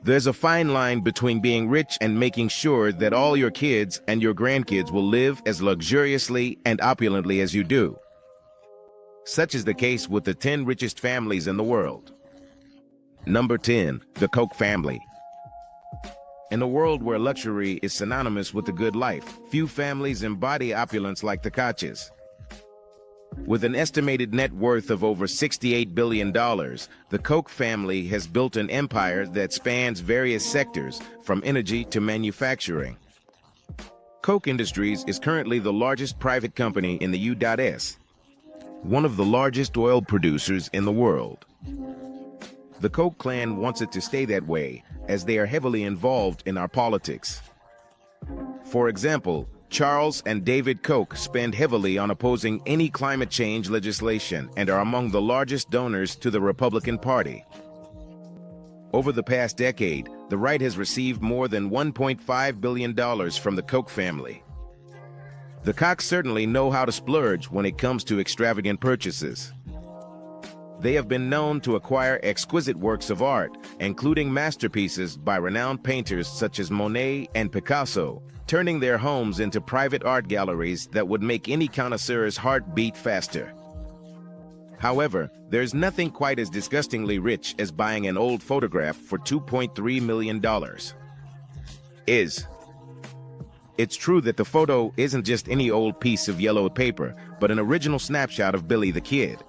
There's a fine line between being rich and making sure that all your kids and your grandkids will live as luxuriously and opulently as you do. Such is the case with the 10 richest families in the world. Number 10, the Koch family. In a world where luxury is synonymous with the good life, few families embody opulence like the Koches. With an estimated net worth of over $68 billion, the Koch family has built an empire that spans various sectors, from energy to manufacturing. Koch Industries is currently the largest private company in the U.S., one of the largest oil producers in the world. The Koch clan wants it to stay that way, as they are heavily involved in our politics. For example, Charles and David Koch spend heavily on opposing any climate change legislation and are among the largest donors to the Republican Party. Over the past decade, the right has received more than $1.5 billion from the Koch family. The Kochs certainly know how to splurge when it comes to extravagant purchases. They have been known to acquire exquisite works of art, including masterpieces by renowned painters such as Monet and Picasso, turning their homes into private art galleries that would make any connoisseur's heart beat faster. However, there's nothing quite as disgustingly rich as buying an old photograph for $2.3 million. It's true that the photo isn't just any old piece of yellowed paper, but an original snapshot of Billy the Kid.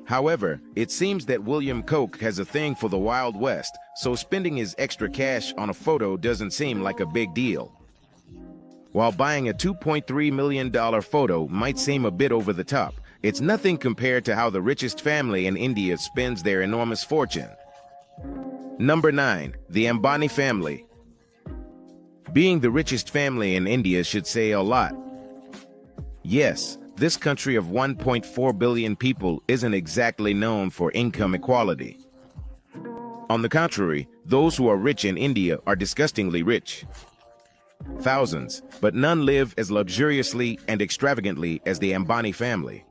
However, it seems that William Koch has a thing for the Wild West, so spending his extra cash on a photo doesn't seem like a big deal. While buying a $2.3 million photo might seem a bit over the top, it's nothing compared to how the richest family in India spends their enormous fortune. Number 9, the Ambani family. Being the richest family in India should say a lot. Yes, this country of 1.4 billion people isn't exactly known for income equality. On the contrary, those who are rich in India are disgustingly rich. Thousands, but none live as luxuriously and extravagantly as the Ambani family.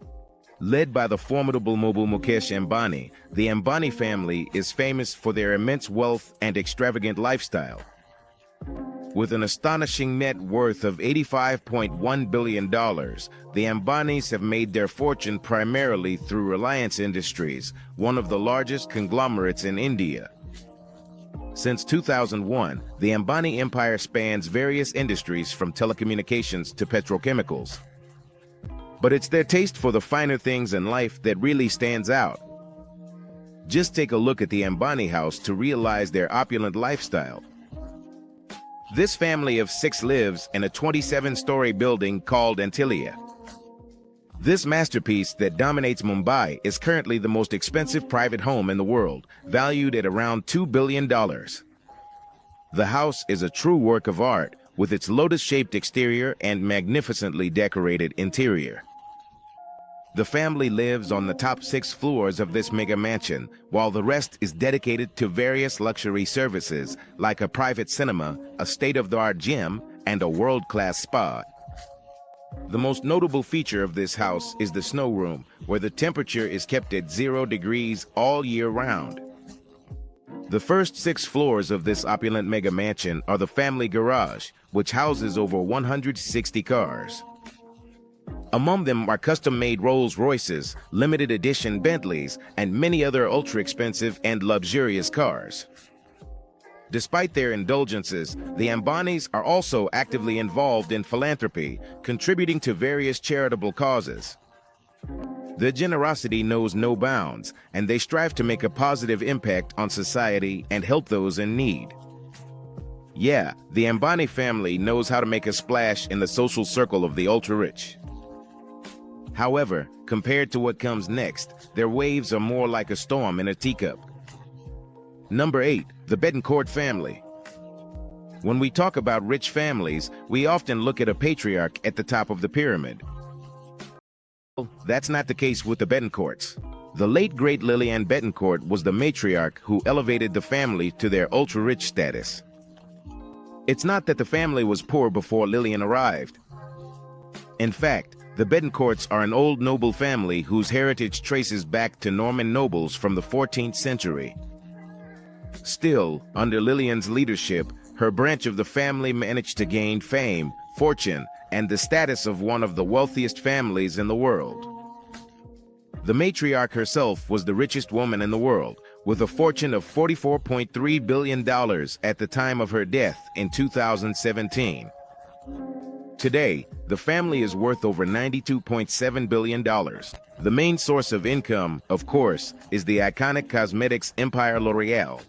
Led by the formidable Mobile Mukesh Ambani, the Ambani family is famous for their immense wealth and extravagant lifestyle. With an astonishing net worth of $85.1 billion, the Ambanis have made their fortune primarily through Reliance Industries, one of the largest conglomerates in India. Since 2001, the Ambani empire spans various industries from telecommunications to petrochemicals. But it's their taste for the finer things in life that really stands out. Just take a look at the Ambani house to realize their opulent lifestyle. This family of 6 lives in a 27-story building called Antilia. This masterpiece that dominates Mumbai is currently the most expensive private home in the world, valued at around $2 billion. The house is a true work of art, with its lotus-shaped exterior and magnificently decorated interior. The family lives on the top 6 floors of this mega mansion, while the rest is dedicated to various luxury services, like a private cinema, a state-of-the-art gym, and a world-class spa. The most notable feature of this house is the snow room, where the temperature is kept at 0 degrees all year round. The first 6 floors of this opulent mega mansion are the family garage, which houses over 160 cars. Among them are custom-made Rolls-Royces, limited edition Bentleys, and many other ultra-expensive and luxurious cars. Despite their indulgences, the Ambanis are also actively involved in philanthropy, contributing to various charitable causes. Their generosity knows no bounds, and they strive to make a positive impact on society and help those in need. Yeah, the Ambani family knows how to make a splash in the social circle of the ultra-rich. However, compared to what comes next, their waves are more like a storm in a teacup. Number 8, the Bettencourt family. When we talk about rich families, we often look at a patriarch at the top of the pyramid. That's not the case with the Bettencourts. The late great Lillian Bettencourt was the matriarch who elevated the family to their ultra-rich status. It's not that the family was poor before Lillian arrived. In fact, the Bettencourts are an old noble family whose heritage traces back to Norman nobles from the 14th century. Still, under Lillian's leadership, her branch of the family managed to gain fame, fortune, and the status of one of the wealthiest families in the world. The matriarch herself was the richest woman in the world, with a fortune of $44.3 billion at the time of her death in 2017. Today, the family is worth over $92.7 billion. The main source of income, of course, is the iconic cosmetics empire L'Oreal.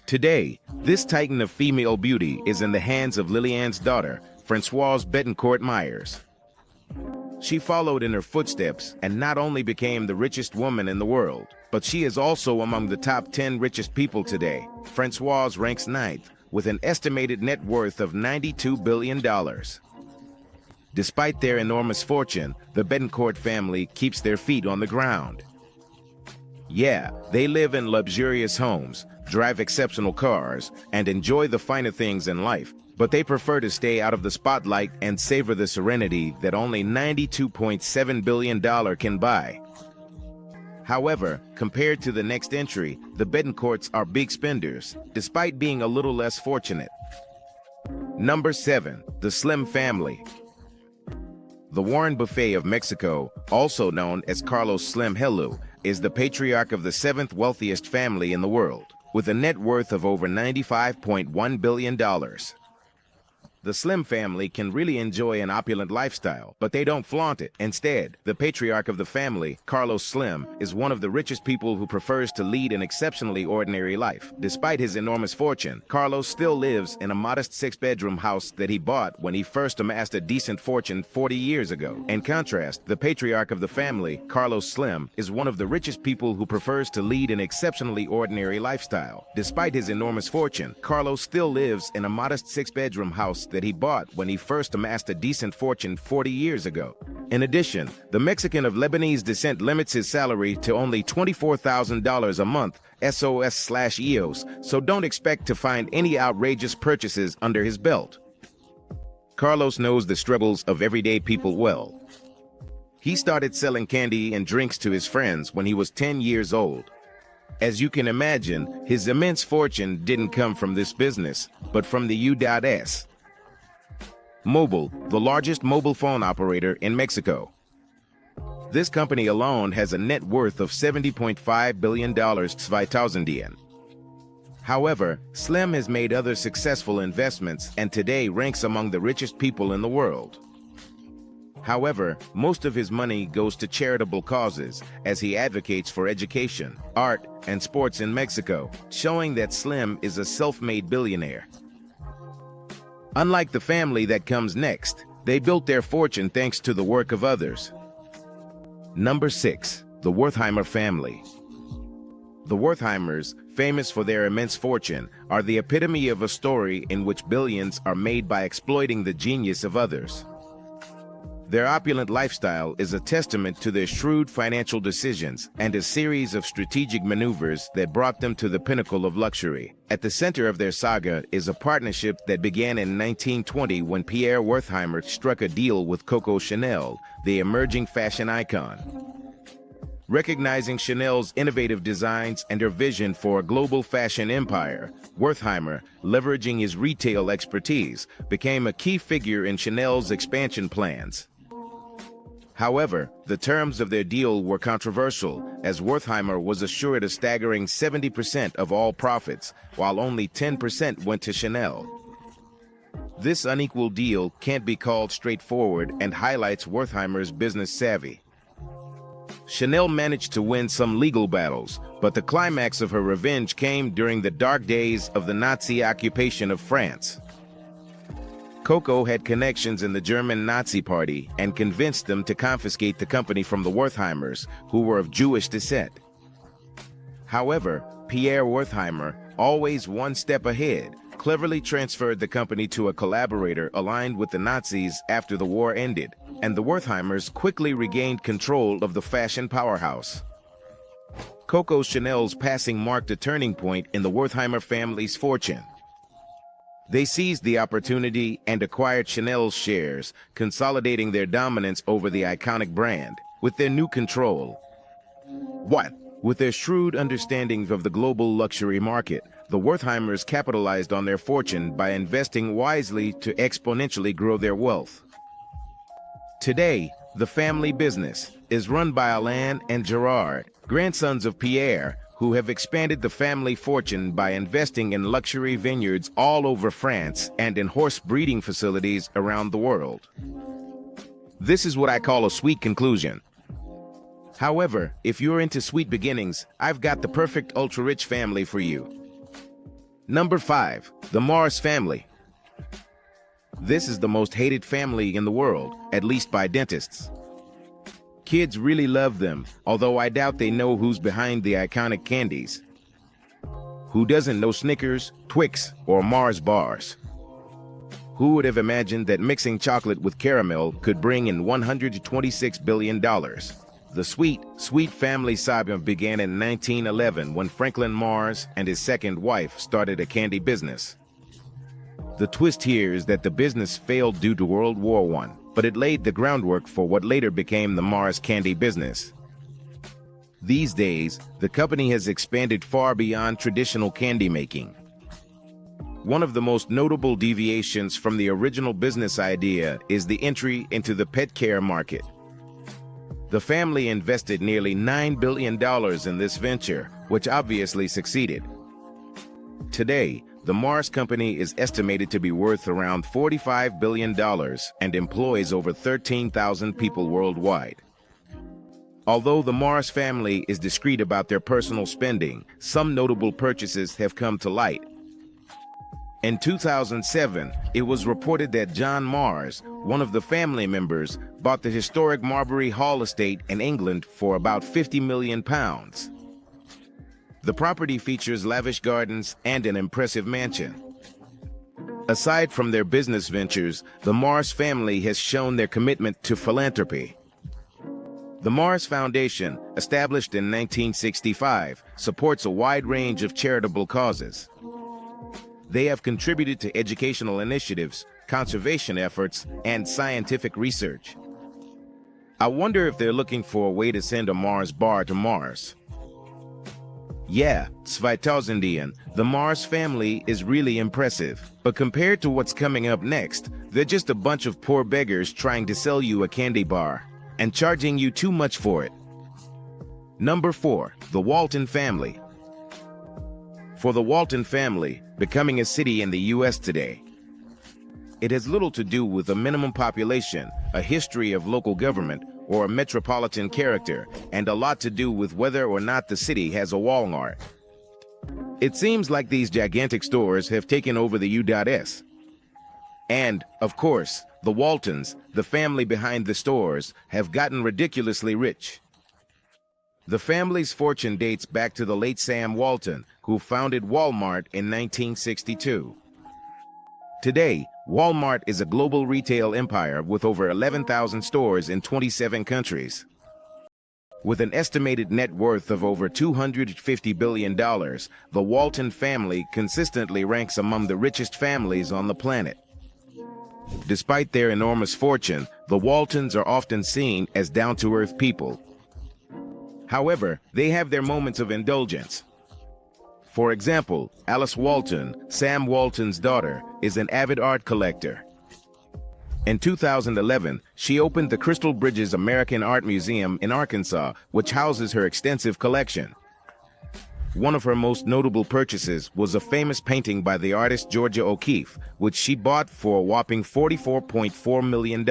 Today, this titan of female beauty is in the hands of Lillian's daughter, Françoise Bettencourt Myers. She followed in her footsteps and not only became the richest woman in the world, but she is also among the top 10 richest people today. Françoise ranks 9th, with an estimated net worth of $92 billion. Despite their enormous fortune, the Bettencourt family keeps their feet on the ground. Yeah, they live in luxurious homes, drive exceptional cars, and enjoy the finer things in life, but they prefer to stay out of the spotlight and savor the serenity that only $92.7 billion can buy. However, compared to the next entry, the Bettencourts are big spenders, despite being a little less fortunate. Number 7. The Slim Family. The Warren Buffet of Mexico, also known as Carlos Slim Helú, is the patriarch of the 7th wealthiest family in the world, with a net worth of over $95.1 billion. The Slim family can really enjoy an opulent lifestyle, but they don't flaunt it. Instead, the patriarch of the family, Carlos Slim, is one of the richest people who prefers to lead an exceptionally ordinary life. Despite his enormous fortune, Carlos still lives in a modest 6-bedroom house that he bought when he first amassed a decent fortune 40 years ago. In contrast, the patriarch of the family, Carlos Slim, is one of the richest people who prefers to lead an exceptionally ordinary lifestyle. Despite his enormous fortune, Carlos still lives in a modest 6-bedroom house that he bought when he first amassed a decent fortune 40 years ago. In addition, the Mexican of Lebanese descent limits his salary to only $24,000 a month, SOS/EOS, so don't expect to find any outrageous purchases under his belt. Carlos knows the struggles of everyday people well. He started selling candy and drinks to his friends when he was 10 years old. As you can imagine, his immense fortune didn't come from this business, but from the U.S. Mobile, the largest mobile phone operator in Mexico. This company alone has a net worth of $70.5 billion 2000 yen. However, Slim has made other successful investments and today ranks among the richest people in the world. However, most of his money goes to charitable causes as he advocates for education, art, and sports in Mexico, showing that Slim is a self-made billionaire. Unlike the family that comes next, they built their fortune thanks to the work of others. Number 6. The Wertheimer family. The Wertheimers, famous for their immense fortune, are the epitome of a story in which billions are made by exploiting the genius of others. Their opulent lifestyle is a testament to their shrewd financial decisions and a series of strategic maneuvers that brought them to the pinnacle of luxury. At the center of their saga is a partnership that began in 1920 when Pierre Wertheimer struck a deal with Coco Chanel, the emerging fashion icon. Recognizing Chanel's innovative designs and her vision for a global fashion empire, Wertheimer, leveraging his retail expertise, became a key figure in Chanel's expansion plans. However, the terms of their deal were controversial, as Wertheimer was assured a staggering 70% of all profits, while only 10% went to Chanel. This unequal deal can't be called straightforward and highlights Wertheimer's business savvy. Chanel managed to win some legal battles, but the climax of her revenge came during the dark days of the Nazi occupation of France. Coco had connections in the German Nazi Party and convinced them to confiscate the company from the Wertheimers, who were of Jewish descent. However, Pierre Wertheimer, always one step ahead, cleverly transferred the company to a collaborator aligned with the Nazis after the war ended, and the Wertheimers quickly regained control of the fashion powerhouse. Coco Chanel's passing marked a turning point in the Wertheimer family's fortune. They seized the opportunity and acquired Chanel's shares, consolidating their dominance over the iconic brand. With their new control, what? With their shrewd understanding of the global luxury market, the Wertheimers capitalized on their fortune by investing wisely to exponentially grow their wealth. Today, the family business is run by Alain and Gerard, grandsons of Pierre, who have expanded the family fortune by investing in luxury vineyards all over France and in horse breeding facilities around the world. This is what I call a sweet conclusion. However, if you're into sweet beginnings, I've got the perfect ultra-rich family for you. Number 5, the Mars family. This is the most hated family in the world, at least by dentists. Kids really love them, although I doubt they know who's behind the iconic candies. Who doesn't know Snickers, Twix, or Mars bars? Who would have imagined that mixing chocolate with caramel could bring in $126 billion? The sweet family saga began in 1911 when Franklin Mars and his second wife started a candy business. The twist here is that the business failed due to World War I, but it laid the groundwork for what later became the Mars candy business. These days, the company has expanded far beyond traditional candy making. One of the most notable deviations from the original business idea is the entry into the pet care market. The family invested nearly $9 billion in this venture, which obviously succeeded. Today, the Mars company is estimated to be worth around $45 billion and employs over 13,000 people worldwide. Although the Mars family is discreet about their personal spending, some notable purchases have come to light. In 2007, it was reported that John Mars, one of the family members, bought the historic Marbury Hall estate in England for about £50 million. The property features lavish gardens and an impressive mansion. Aside from their business ventures, the Mars family has shown their commitment to philanthropy. The Mars Foundation, established in 1965, supports a wide range of charitable causes. They have contributed to educational initiatives, conservation efforts, and scientific research. I wonder if they're looking for a way to send a Mars bar to Mars. Yeah, 2000, the Mars family is really impressive, but compared to what's coming up next, they're just a bunch of poor beggars trying to sell you a candy bar and charging you too much for it. Number 4, the Walton family. For the Walton family, becoming a city in the U.S. today, it has little to do with a minimum population, a history of local government, or a metropolitan character, and a lot to do with whether or not the city has a Walmart. It seems like these gigantic stores have taken over the U.S. And, of course, the Waltons, the family behind the stores, have gotten ridiculously rich. The family's fortune dates back to the late Sam Walton, who founded Walmart in 1962. Today, Walmart is a global retail empire with over 11,000 stores in 27 countries. With an estimated net worth of over $250 billion, the Walton family consistently ranks among the richest families on the planet. Despite their enormous fortune, the Waltons are often seen as down-to-earth people. However, they have their moments of indulgence. For example, Alice Walton, Sam Walton's daughter, is an avid art collector. In 2011, she opened the Crystal Bridges American Art Museum in Arkansas, which houses her extensive collection. One of her most notable purchases was a famous painting by the artist Georgia O'Keeffe, which she bought for a whopping $44.4 million.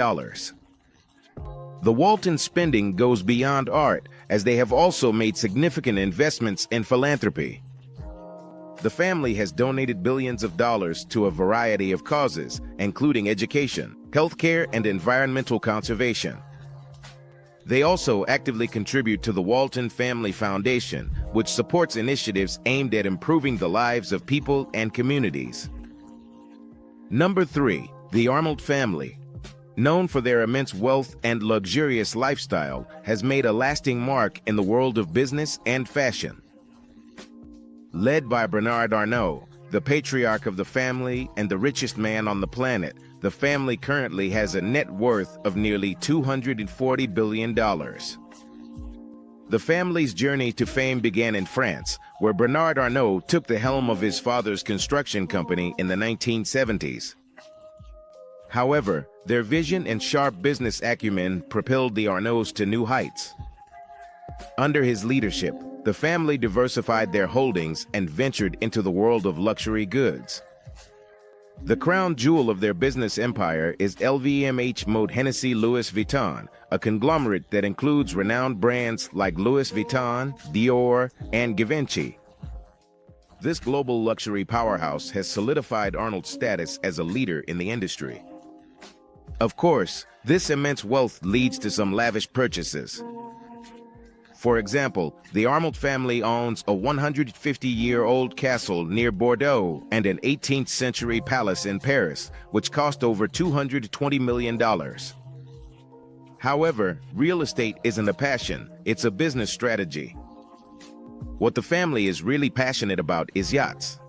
The Walton spending goes beyond art, as they have also made significant investments in philanthropy. The family has donated billions of dollars to a variety of causes, including education, healthcare, and environmental conservation. They also actively contribute to the Walton Family Foundation, which supports initiatives aimed at improving the lives of people and communities. Number 3, the Arnold family. Known for their immense wealth and luxurious lifestyle, has made a lasting mark in the world of business and fashion. Led by Bernard Arnault, the patriarch of the family and the richest man on the planet, the family currently has a net worth of nearly $240 billion. The family's journey to fame began in France, where Bernard Arnault took the helm of his father's construction company in the 1970s. However, their vision and sharp business acumen propelled the Arnauts to new heights. Under his leadership, the family diversified their holdings and ventured into the world of luxury goods. The crown jewel of their business empire is LVMH Mode Hennessy Louis Vuitton, a conglomerate that includes renowned brands like Louis Vuitton, Dior, and Givenchy. This global luxury powerhouse has solidified Arnold's status as a leader in the industry. Of course, this immense wealth leads to some lavish purchases. For example, the Arnold family owns a 150-year-old castle near Bordeaux and an 18th-century palace in Paris, which cost over $220 million. However, real estate isn't a passion, it's a business strategy. What the family is really passionate about is yachts.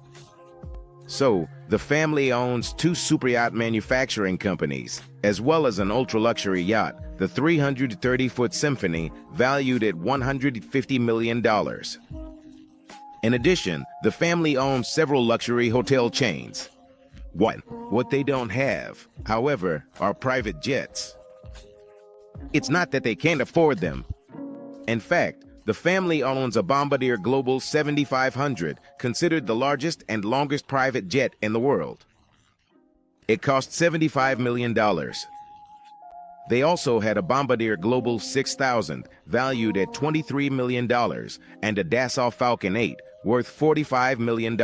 So, the family owns two superyacht manufacturing companies, as well as an ultra-luxury yacht, the 330-foot Symphony, valued at $150 million. In addition, the family owns several luxury hotel chains. What they don't have, however, are private jets. It's not that they can't afford them. In fact, the family owns a Bombardier Global 7500, considered the largest and longest private jet in the world. It cost $75 million. They also had a Bombardier Global 6000, valued at $23 million, and a Dassault Falcon 8, worth $45 million.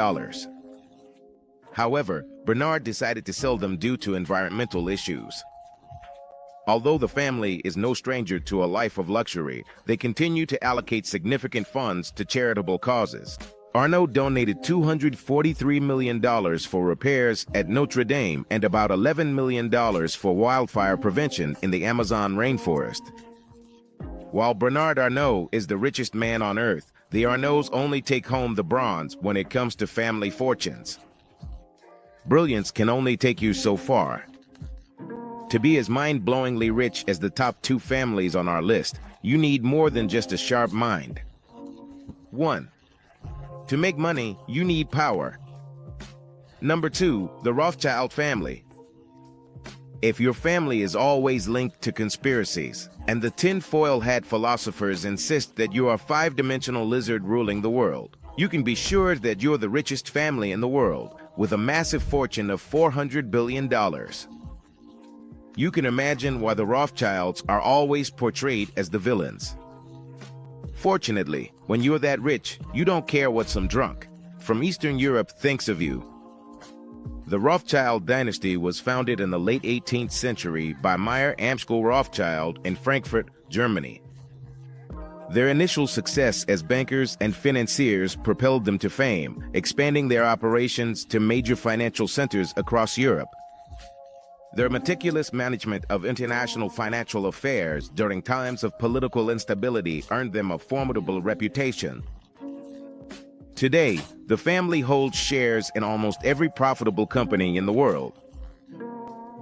However, Bernard decided to sell them due to environmental issues. Although the family is no stranger to a life of luxury, they continue to allocate significant funds to charitable causes. Arnault donated $243 million for repairs at Notre Dame and about $11 million for wildfire prevention in the Amazon rainforest. While Bernard Arnault is the richest man on earth, the Arnauts only take home the bronze when it comes to family fortunes. Brilliance can only take you so far. To be as mind-blowingly rich as the top two families on our list, you need more than just a sharp mind. 1. To make money, you need power. Number 2, the Rothschild family. If your family is always linked to conspiracies, and the tinfoil hat philosophers insist that you are a five-dimensional lizard ruling the world, you can be sure that you're the richest family in the world, with a massive fortune of $400 billion. You can imagine why the Rothschilds are always portrayed as the villains. Fortunately, when you're that rich, you don't care what some drunk from Eastern Europe thinks of you. The Rothschild dynasty was founded in the late 18th century by Meyer Amschel Rothschild in Frankfurt, Germany. Their initial success as bankers and financiers propelled them to fame, expanding their operations to major financial centers across Europe. Their meticulous management of international financial affairs during times of political instability earned them a formidable reputation. Today, the family holds shares in almost every profitable company in the world.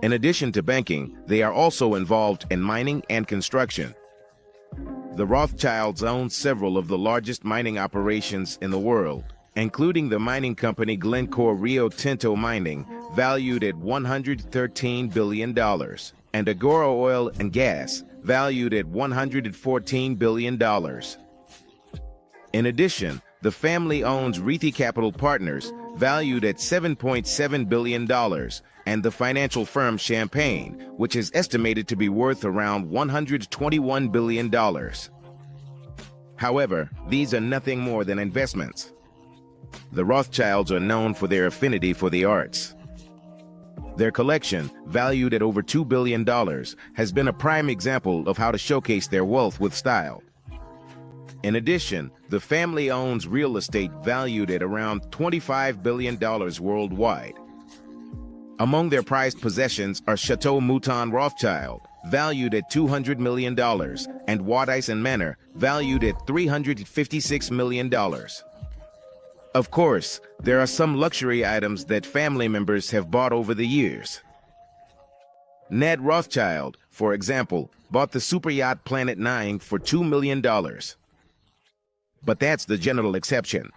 In addition to banking, they are also involved in mining and construction. The Rothschilds own several of the largest mining operations in the world, including the mining company Glencore Rio Tinto Mining, valued at $113 billion, and Agora Oil and Gas, valued at $114 billion. In addition, the family owns Rethi Capital Partners, valued at $7.7 billion, and the financial firm Champagne, which is estimated to be worth around $121 billion. However, these are nothing more than investments. The Rothschilds are known for their affinity for the arts. Their collection, valued at over $2 billion, has been a prime example of how to showcase their wealth with style. In addition, the family owns real estate valued at around $25 billion worldwide. Among their prized possessions are Chateau Mouton Rothschild, valued at $200 million, and Waddyson Manor, valued at $356 million. Of course, there are some luxury items that family members have bought over the years. Ned Rothschild, for example, bought the superyacht Planet 9 for $2 million. but that's the general exception.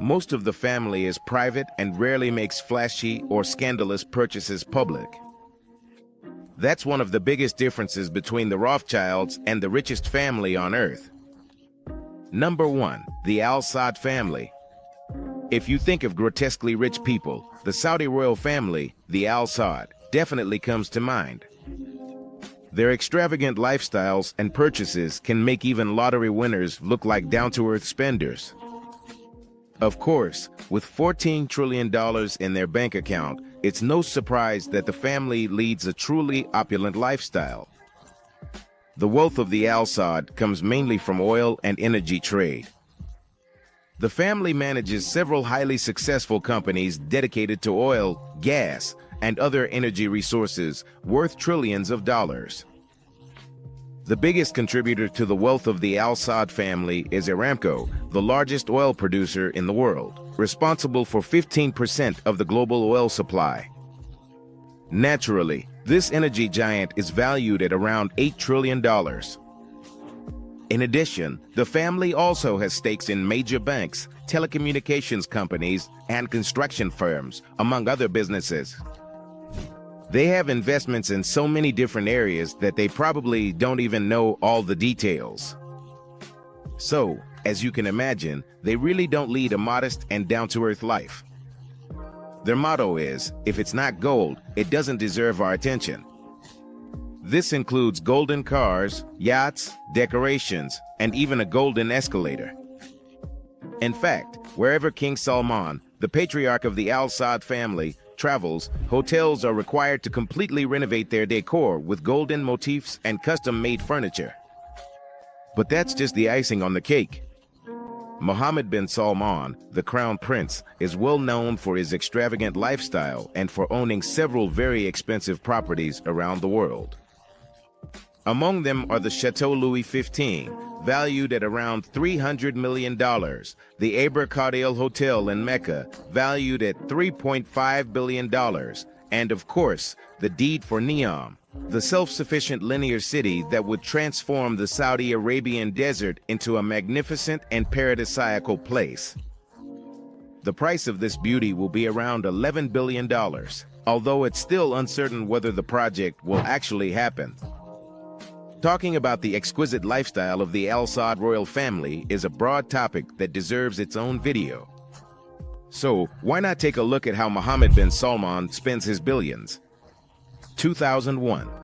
Most of the family is private and rarely makes flashy or scandalous purchases public. That's one of the biggest differences between the Rothschilds and the richest family on earth. Number 1. The Al Saud family. If you think of grotesquely rich people, the Saudi royal family, the Al Saud, definitely comes to mind. Their extravagant lifestyles and purchases can make even lottery winners look like down-to-earth spenders. Of course, with $14 trillion in their bank account, it's no surprise that the family leads a truly opulent lifestyle. The wealth of the Al Saud comes mainly from oil and energy trade. The family manages several highly successful companies dedicated to oil, gas, and other energy resources worth trillions of dollars. The biggest contributor to the wealth of the Al Saud family is Aramco, the largest oil producer in the world, responsible for 15% of the global oil supply. Naturally, this energy giant is valued at around $8 trillion. In addition, the family also has stakes in major banks, telecommunications companies, and construction firms, among other businesses. They have investments in so many different areas that they probably don't even know all the details. So, as you can imagine, they really don't lead a modest and down-to-earth life. Their motto is, if it's not gold, it doesn't deserve our attention. This includes golden cars, yachts, decorations, and even a golden escalator. In fact, wherever King Salman, the patriarch of the Al Saud family, travels, hotels are required to completely renovate their decor with golden motifs and custom-made furniture. But that's just the icing on the cake. Mohammed bin Salman, the crown prince, is well known for his extravagant lifestyle and for owning several very expensive properties around the world. Among them are the Chateau Louis XV, valued at around $300 million, the Aber Kardashian Hotel in Mecca, valued at $3.5 billion, and of course, the deed for Neom, the self-sufficient linear city that would transform the Saudi Arabian desert into a magnificent and paradisiacal place. The price of this beauty will be around $11 billion, although it's still uncertain whether the project will actually happen. Talking about the exquisite lifestyle of the Al Saud royal family is a broad topic that deserves its own video. So, why not take a look at how Mohammed bin Salman spends his billions? 2001.